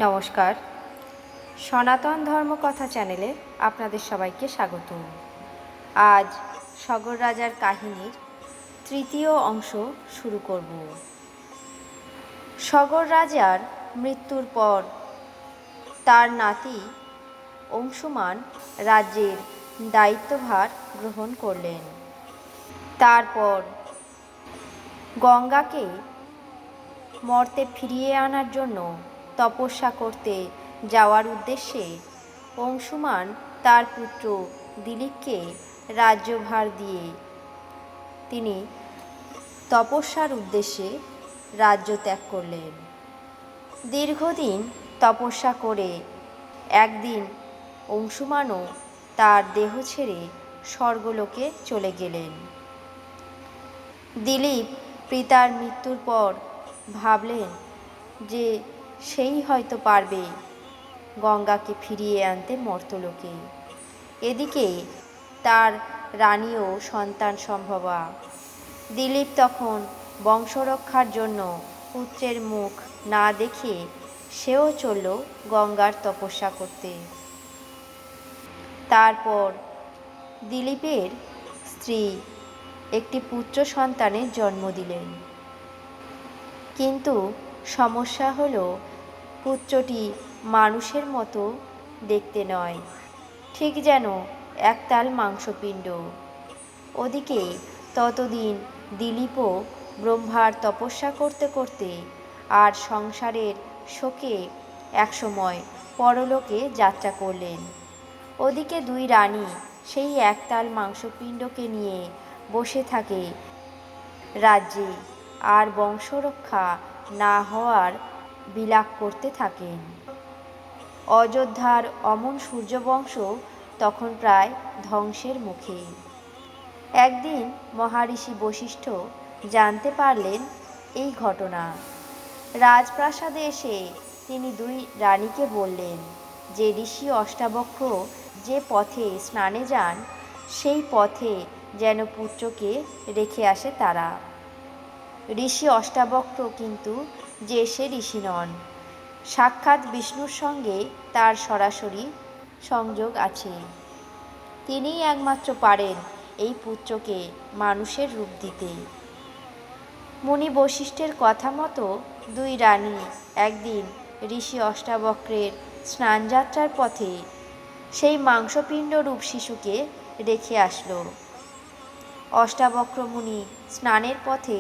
নমস্কার, সনাতন ধর্মকথা চ্যানেলে আপনাদের সবাইকে স্বাগত। আজ সগর রাজার কাহিনীর তৃতীয় অংশ শুরু করব। সগর রাজার মৃত্যুর পর তার নাতি অংশুমান রাজ্যের দায়িত্বভার গ্রহণ করলেন। তারপর গঙ্গাকে মর্তে ফিরিয়ে আনার জন্য তপস্যা করতে যাওয়ার উদ্দেশ্যে অংশুমান তার পুত্র দিলীপকে রাজ্যভার দিয়ে তিনি তপস্যার উদ্দেশ্যে রাজ্য ত্যাগ করলেন। দীর্ঘদিন তপস্যা করে একদিন অংশুমানও তার দেহ ছেড়ে স্বর্গলোকে চলে গেলেন। দিলীপ পিতার মৃত্যুর পর ভাবলেন যে সেই হয়তো পারবে গঙ্গাকে ফিরিয়ে আনতে মর্তলোকে। এদিকে তার রানীও সন্তান সম্ভবা। দিলীপ তখন বংশরক্ষার জন্য পুত্রের মুখ না দেখে সেও চলল গঙ্গার তপস্যা করতে। তারপর দিলীপের স্ত্রী একটি পুত্র সন্তানের জন্ম দিলেন। কিন্তু সমস্যা হলো পুত্রটি মানুষের মতো দেখতে নয়, ঠিক যেন একতাল মাংসপিণ্ড। ওদিকে ততদিন দিলীপও ব্রহ্মার তপস্যা করতে করতে আর সংসারের শোকে একসময় পরলোকে যাত্রা করলেন। ওদিকে দুই রানী সেই একতাল মাংসপিণ্ডকে নিয়ে বসে থাকে রাজ্যে আর বংশরক্ষা না হওয়ার বিলাপ করতে থাকেন। অযোধ্যার অমন সূর্যবংশ তখন প্রায় ধ্বংসের মুখে। একদিন মহারিষি বশিষ্ঠ জানতে পারলেন এই ঘটনা। রাজপ্রাসাদে এসে তিনি দুই রানীকে বললেন যে ঋষি অষ্টাবক্র যে পথে স্নানে যান সেই পথে যেন পুত্রকে রেখে আসে তারা। ঋষি অষ্টাবক্র কিন্তু যে সে ঋষি নন, সাক্ষাৎ বিষ্ণুর সঙ্গে তার সরাসরি সংযোগ আছে। তিনিই একমাত্র পারেন এই পুত্রকে মানুষের রূপ দিতে। মুনি বশিষ্ঠের কথা মতো দুই রানী একদিন ঋষি অষ্টাবক্রের স্নানযাত্রার পথে সেই মাংসপিণ্ড রূপ শিশুকে রেখে আসলো। অষ্টাবক্র মুনি স্নানের পথে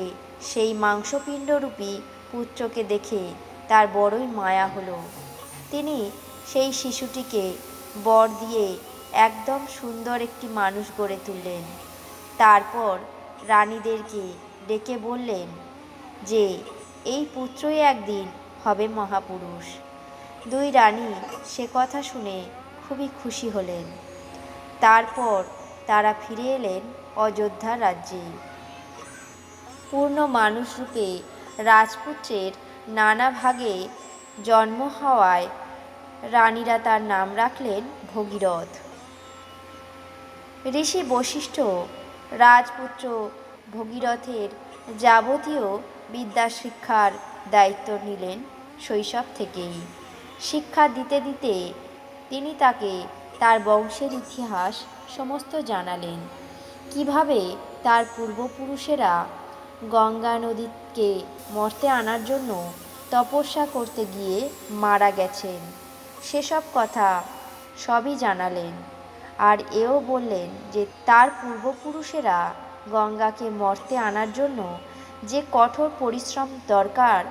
সেই মাংসপিণ্ডরূপী পুত্রকে দেখে তার বড়ই মায়া হলো। তিনি সেই শিশুটিকে বর দিয়ে একদম সুন্দর একটি মানুষ গড়ে তুললেন। তারপর রানীদেরকে ডেকে বললেন যে এই পুত্রই একদিন হবে মহাপুরুষ। দুই রানী সে কথা শুনে খুবই খুশি হলেন। তারপর তারা ফিরে এলেন অযোধ্যা রাজ্যে। পূর্ণ মানুষরূপে রাজপুত্রের নানা ভাগে জন্ম হওয়ায় রানীরা তার নাম রাখলেন ভগীরথ। ঋষি বশিষ্ঠ রাজপুত্র ভগীরথের যাবতীয় বিদ্যা শিক্ষার দায়িত্ব নিলেন শৈশব থেকেই। শিক্ষা দিতে দিতে তিনি তাকে তার বংশের ইতিহাস সমস্ত জানালেন। কিভাবে তার পূর্বপুরুষেরা গঙ্গা নদীকে মর্তে আনার জন্য তপস্যা করতে গিয়ে মারা গেছেন সেসব কথা সবই জানালেন। আর এও বললেন যে তার পূর্বপুরুষেরা গঙ্গাকে মর্তে আনার জন্য যে কঠোর পরিশ্রম দরকার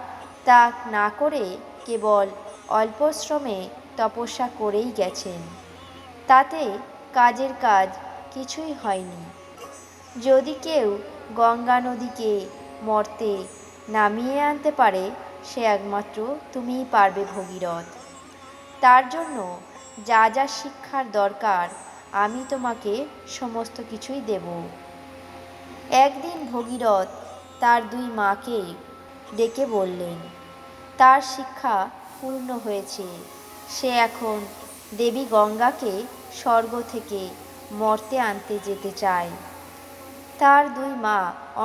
তা না করে কেবল অল্প শ্রমে তপস্যা করেই গেছেন। তাতে কাজের কাজ কিছুই হয়নি। যদি কেউ গঙ্গা নদীকে মর্তে নামিয়ে আনতে পারে সে একমাত্র তুমিই পারবে ভগীরথ। তার জন্য যা যা শিক্ষার দরকার আমি তোমাকে সমস্ত কিছুই দেব। একদিন ভগীরথ তার দুই মাকে ডেকে বললেন তার শিক্ষা পূর্ণ হয়েছে, সে এখন দেবী গঙ্গাকে স্বর্গ থেকে মর্তে আনতে যেতে চায়। তার দুই মা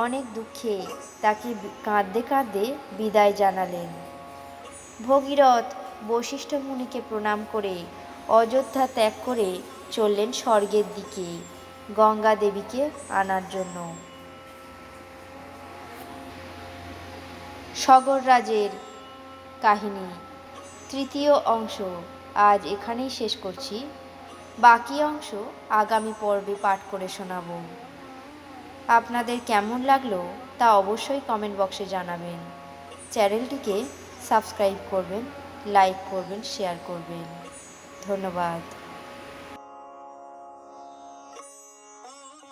অনেক দুঃখে তাকে কাঁদতে কাঁদতে বিদায় জানালেন। ভগীরথ বশিষ্ঠ মুনিকে প্রণাম করে অযোধ্যা ত্যাগ করে চললেন স্বর্গের দিকে গঙ্গা দেবীকে আনার জন্য। সগর রাজের কাহিনী তৃতীয় অংশ আজ এখানেই শেষ করছি। বাকি অংশ আগামী পর্বে পাঠ করে শোনাব। আপনাদের কেমন লাগলো তা অবশ্যই কমেন্ট বক্সে জানাবেন। চ্যানেলটিকে সাবস্ক্রাইব করবেন, লাইক করবেন, শেয়ার করবেন। ধন্যবাদ।